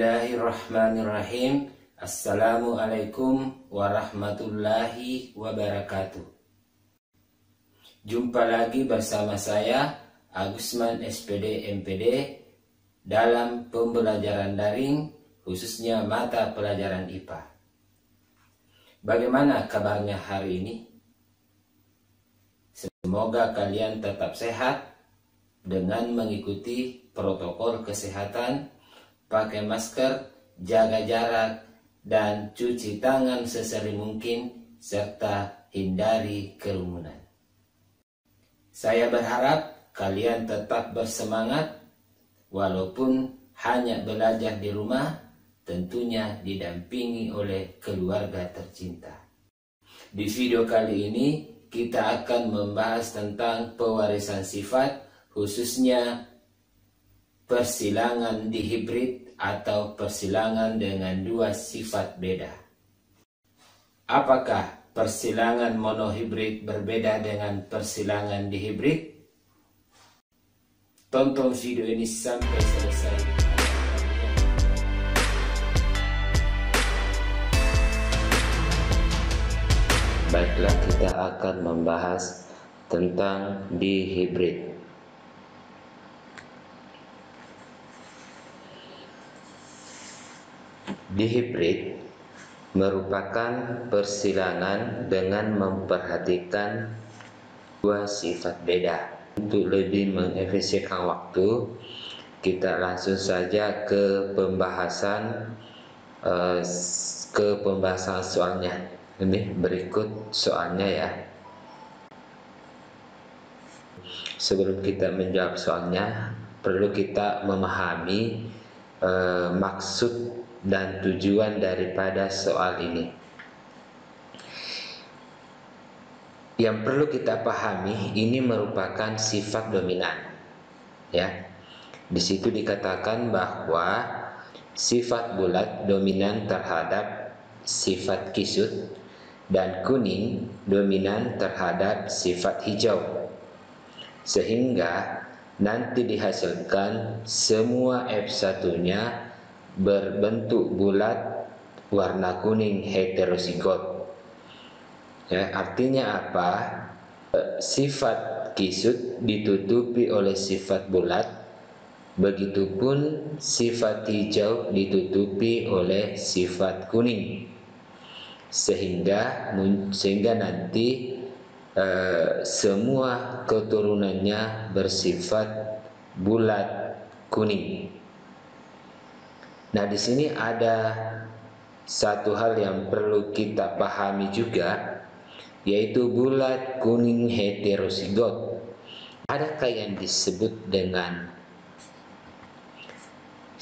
Bismillahirrahmanirrahim. Assalamualaikum warahmatullahi wabarakatuh. Jumpa lagi bersama saya Agusman SPD MPD dalam pembelajaran daring, khususnya mata pelajaran IPA. Bagaimana kabarnya hari ini? Semoga kalian tetap sehat dengan mengikuti protokol kesehatan, pakai masker, jaga jarak, dan cuci tangan sesering mungkin, serta hindari kerumunan. Saya berharap kalian tetap bersemangat, walaupun hanya belajar di rumah, tentunya didampingi oleh keluarga tercinta. Di video kali ini, kita akan membahas tentang pewarisan sifat, khususnya persilangan dihibrid atau persilangan dengan dua sifat beda. Apakah persilangan monohibrid berbeda dengan persilangan dihibrid? Tonton video ini sampai selesai. Baiklah, kita akan membahas tentang dihibrid. Dihibrid merupakan persilangan dengan memperhatikan dua sifat beda. Untuk lebih mengefisienkan waktu, kita langsung saja ke pembahasan soalnya. Ini berikut soalnya ya. Sebelum kita menjawab soalnya, perlu kita memahami maksud dan tujuan daripada soal ini. Yang perlu kita pahami, ini merupakan sifat dominan. Ya, di situ dikatakan bahwa sifat bulat dominan terhadap sifat kisut dan kuning dominan terhadap sifat hijau, sehingga nanti dihasilkan semua F1-nya berbentuk bulat warna kuning heterozigot. Ya, artinya apa? Sifat kisut ditutupi oleh sifat bulat, begitupun sifat hijau ditutupi oleh sifat kuning, sehingga nanti semua keturunannya bersifat bulat kuning. Nah, di sini ada satu hal yang perlu kita pahami juga, yaitu bulat kuning heterozigot. Adakah yang disebut dengan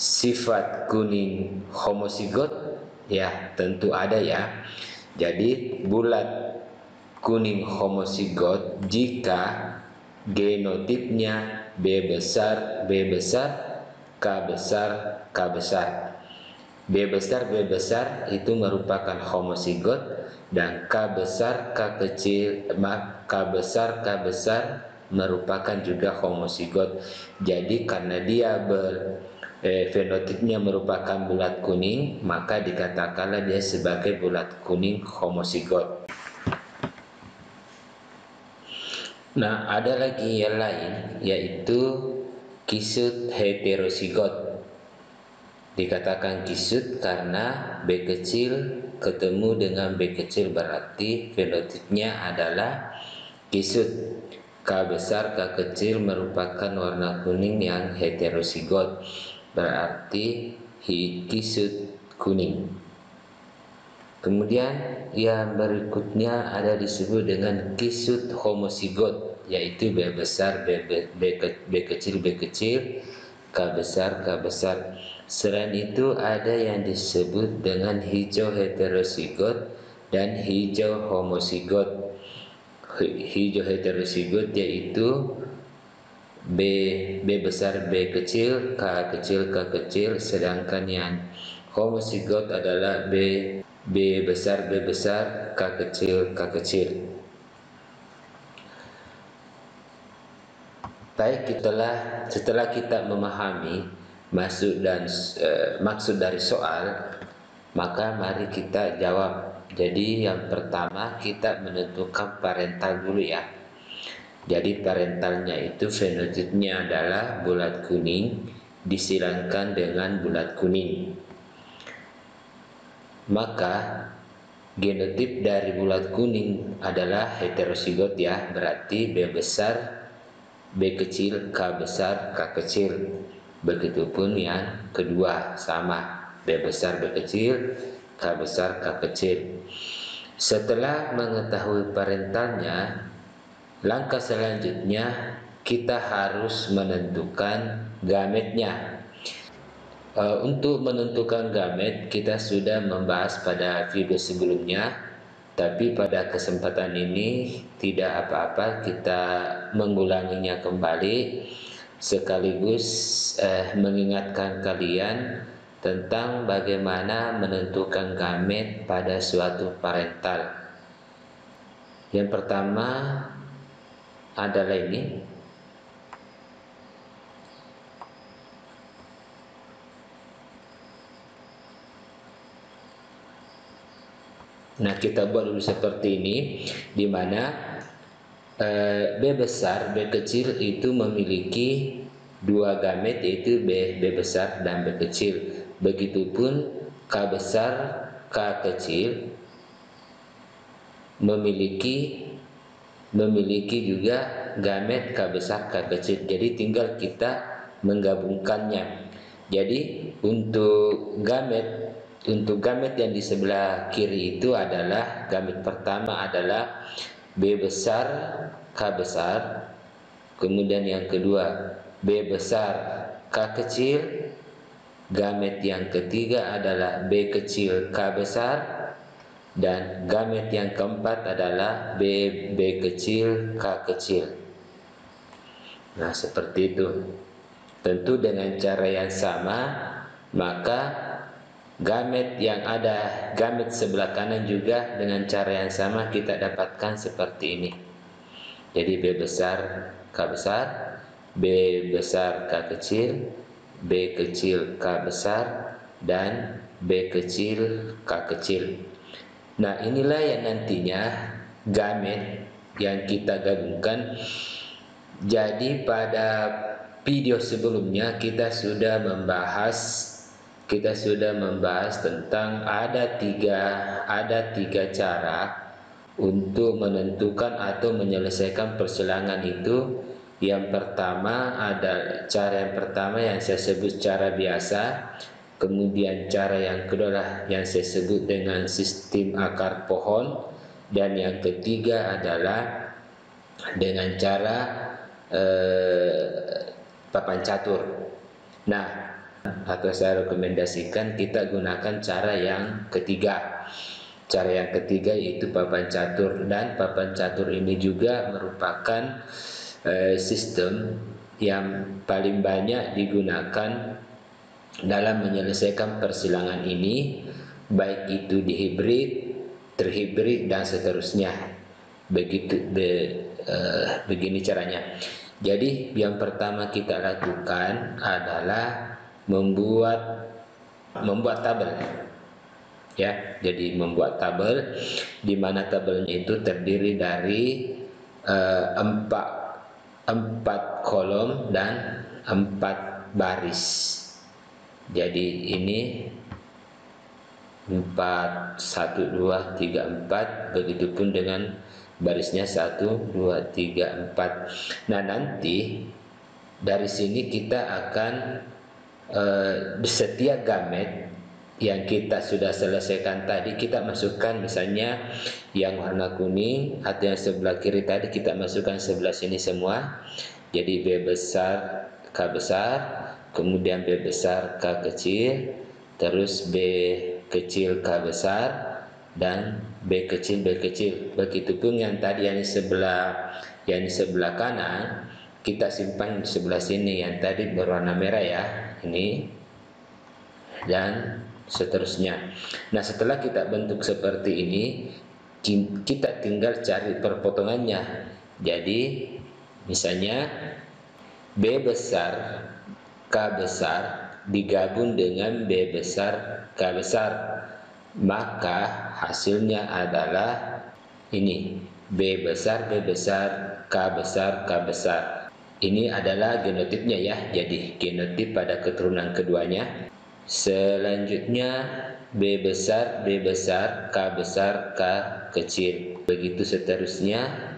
sifat kuning homozigot? Ya, tentu ada ya. Jadi bulat kuning homozigot jika genotipnya B besar, B besar, K besar, K besar. B besar, B besar itu merupakan homozigot, dan K besar, K kecil, K besar, K besar merupakan juga homozigot. Jadi karena dia fenotipnya merupakan bulat kuning, maka dikatakanlah dia sebagai bulat kuning homozigot. Nah, ada lagi yang lain, yaitu kisut heterozigot. Dikatakan kisut karena B kecil ketemu dengan B kecil, berarti fenotipnya adalah kisut. K besar, K kecil merupakan warna kuning yang heterozigot, berarti kisut kuning. Kemudian yang berikutnya ada disebut dengan kisut homozigot, yaitu B besar, B kecil, B kecil, K besar, K besar. Selain itu ada yang disebut dengan hijau heterozigot dan hijau homozigot. Hijau heterozigot yaitu B besar, B kecil, K kecil, K kecil, sedangkan yang homozigot adalah B besar, B besar, K kecil, K kecil. Baik, setelah kita memahami maksud dari soal, maka mari kita jawab. Jadi yang pertama kita menentukan parental dulu ya. Jadi parentalnya itu fenotipnya adalah bulat kuning disilangkan dengan bulat kuning. Maka genotip dari bulat kuning adalah heterozigot ya, berarti B besar, B kecil, K besar, K kecil. Begitupun yang kedua sama, B besar, B kecil, K besar, K kecil. Setelah mengetahui parentalnya, langkah selanjutnya kita harus menentukan gametnya. Untuk menentukan gamet kita sudah membahas pada video sebelumnya, tapi pada kesempatan ini tidak apa-apa kita mengulanginya kembali sekaligus mengingatkan kalian tentang bagaimana menentukan gamet pada suatu parental. Yang pertama adalah ini. Nah, kita buat dulu seperti ini, di mana B besar, B kecil itu memiliki dua gamet, yaitu B besar dan B kecil. Begitupun K besar, K kecil memiliki juga gamet K besar, K kecil. Jadi tinggal kita menggabungkannya. Jadi untuk gamet yang di sebelah kiri itu adalah gamet pertama adalah B besar, K besar. Kemudian yang kedua B besar, K kecil. Gamet yang ketiga adalah B kecil, K besar. Dan gamet yang keempat adalah B kecil, K kecil. Nah, seperti itu. Tentu dengan cara yang sama, maka gamet sebelah kanan juga dengan cara yang sama kita dapatkan seperti ini. Jadi B besar, K besar, B besar, K kecil, B kecil, K besar, dan B kecil, K kecil. Nah, inilah yang nantinya gamet yang kita gabungkan. Jadi pada video sebelumnya kita sudah membahas tentang ada tiga cara untuk menentukan atau menyelesaikan persilangan itu. Yang pertama cara yang pertama yang saya sebut cara biasa. Kemudian cara yang kedua adalah yang saya sebut dengan sistem akar pohon, dan yang ketiga adalah dengan cara papan catur. Nah, atau saya rekomendasikan kita gunakan cara yang ketiga. Cara yang ketiga yaitu papan catur, dan papan catur ini juga merupakan sistem yang paling banyak digunakan dalam menyelesaikan persilangan ini, baik itu dihibrid, terhibrid, dan seterusnya. Begini caranya. Jadi yang pertama kita lakukan adalah membuat tabel. Ya, jadi membuat tabel di mana tabelnya itu terdiri dari 4 kolom dan 4 baris. Jadi ini 4, 1, 2, 3, 4. Begitupun dengan barisnya 1, 2, 3, 4. Nah, nanti dari sini kita akan setiap gamet yang kita sudah selesaikan tadi kita masukkan, misalnya yang warna kuning atau yang sebelah kiri tadi kita masukkan sebelah sini semua. Jadi B besar, K besar, kemudian B besar, K kecil, terus B kecil, K besar, dan B kecil, B kecil. Begitupun yang tadi yang di sebelah kanan kita simpan di sebelah sini, yang tadi berwarna merah ya, ini, dan seterusnya. Nah, setelah kita bentuk seperti ini, kita tinggal cari perpotongannya. Jadi misalnya B besar, K besar, digabung dengan B besar K besar, maka hasilnya adalah ini, B besar K besar K besar. Ini adalah genotipnya ya, jadi genotip pada keturunan keduanya. Selanjutnya B besar K besar K kecil, begitu seterusnya.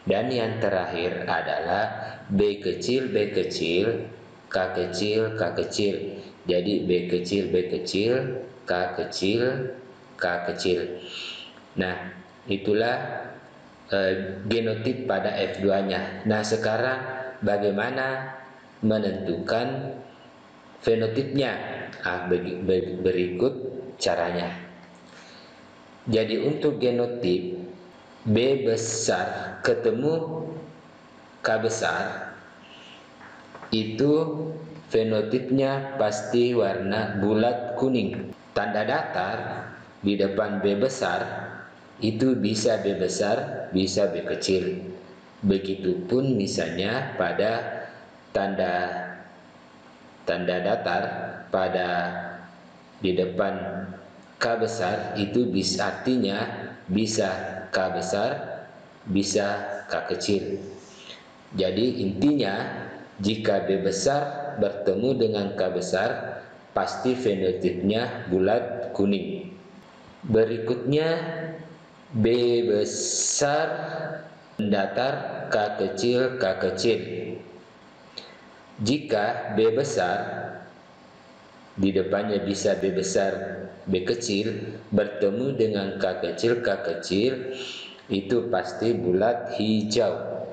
Dan yang terakhir adalah B kecil K kecil K kecil. Jadi B kecil K kecil K kecil. Nah, itulah genotip pada F2-nya. Nah, sekarang bagaimana menentukan fenotipnya? Berikut caranya. Jadi untuk genotip B besar ketemu K besar, itu fenotipnya pasti warna bulat kuning. Tanda datar di depan B besar itu bisa B besar, bisa B kecil. Begitupun misalnya pada tanda datar pada di depan K besar itu bisa, artinya bisa K besar, bisa K kecil. Jadi intinya jika B besar bertemu dengan K besar, pasti fenotipnya bulat kuning. Berikutnya B besar datar K kecil K kecil. Jika B besar di depannya bisa B besar B kecil bertemu dengan K kecil K kecil, itu pasti bulat hijau.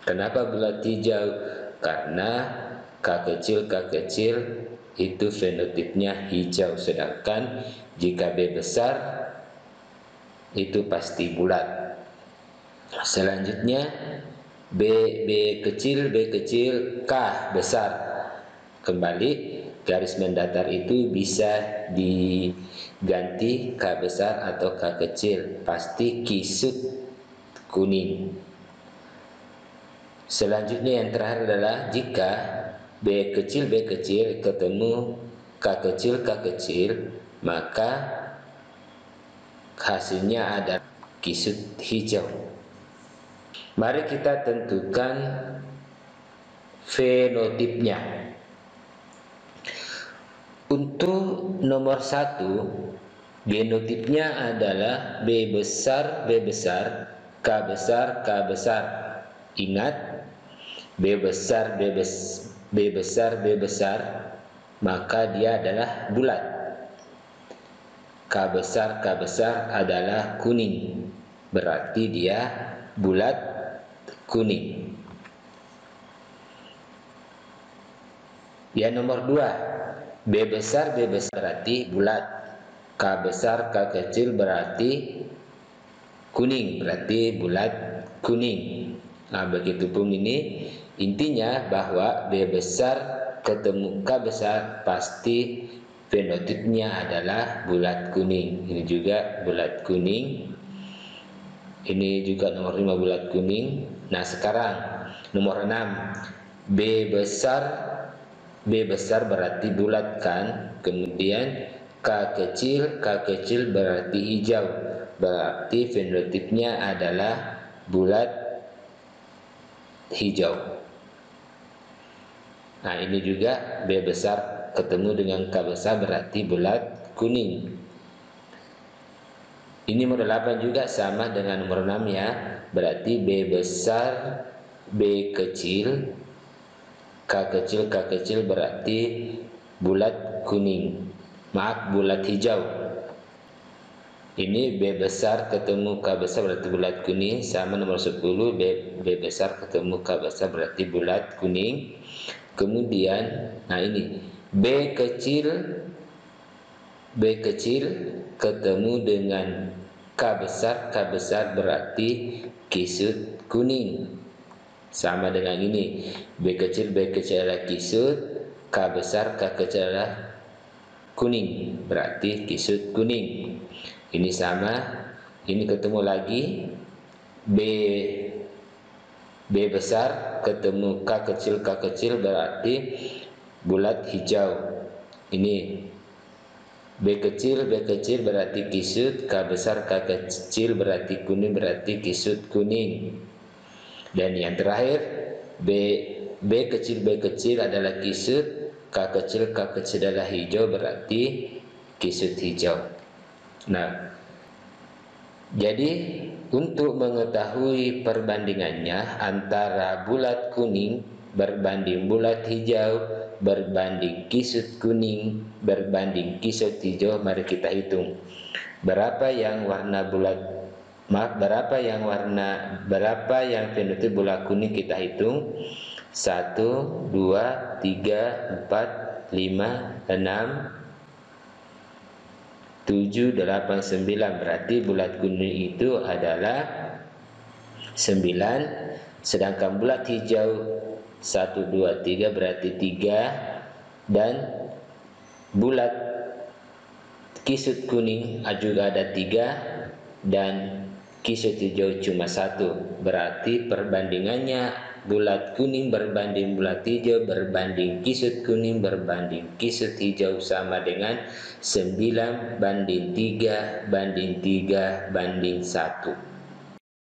Kenapa bulat hijau? Karena K kecil itu fenotipnya hijau, sedangkan jika B besar itu pasti bulat. Selanjutnya B kecil K besar. Kembali garis mendatar itu bisa diganti K besar atau K kecil, pasti kisut kuning. Selanjutnya yang terakhir adalah jika B kecil ketemu K kecil, maka hasilnya ada kisut hijau. Mari kita tentukan fenotipnya. Untuk nomor 1, genotipnya adalah B besar K besar. Ingat, B besar, maka dia adalah bulat. K besar adalah kuning, berarti dia bulat kuning. Yang nomor 2, B besar berarti bulat, K besar K kecil berarti kuning, berarti bulat kuning. Nah, begitupun ini, intinya bahwa B besar ketemu K besar pasti fenotipnya adalah bulat kuning. Ini juga bulat kuning. Ini juga nomor 5 bulat kuning. Nah, sekarang nomor 6, B besar berarti bulat kan. Kemudian K kecil berarti hijau. Berarti fenotipnya adalah bulat hijau. Nah, ini juga B besar ketemu dengan K besar berarti bulat kuning. Ini nomor 8 juga sama dengan nomor 6 ya. Berarti B besar B kecil K kecil berarti bulat kuning. Maaf, bulat hijau. Ini B besar ketemu K besar berarti bulat kuning, sama nomor 10 B besar ketemu K besar berarti bulat kuning. Kemudian, nah ini B kecil ketemu dengan K besar berarti kisut kuning. Sama dengan ini, B kecil adalah kisut, K besar adalah kuning, berarti kisut kuning. Ini sama, ini ketemu lagi B B besar ketemu K kecil berarti bulat hijau. Ini B kecil berarti kisut, K besar K kecil berarti kuning, berarti kisut kuning. Dan yang terakhir B kecil adalah kisut, K kecil adalah hijau, berarti kisut hijau. Nah, jadi untuk mengetahui perbandingannya antara bulat kuning berbanding bulat hijau berbanding kisut kuning berbanding kisut hijau, mari kita hitung berapa yang fenotipe bola kuning. Kita hitung 1, 2, 3, 4, 5, 6, 7, 8, 9. Berarti bulat kuning itu adalah 9, sedangkan bulat hijau 1, 2, 3 berarti 3, dan bulat kisut kuning juga ada 3, dan kisut hijau cuma 1. Berarti perbandingannya bulat kuning berbanding bulat hijau berbanding kisut kuning berbanding kisut hijau sama dengan 9 banding 3 banding 3 banding 1.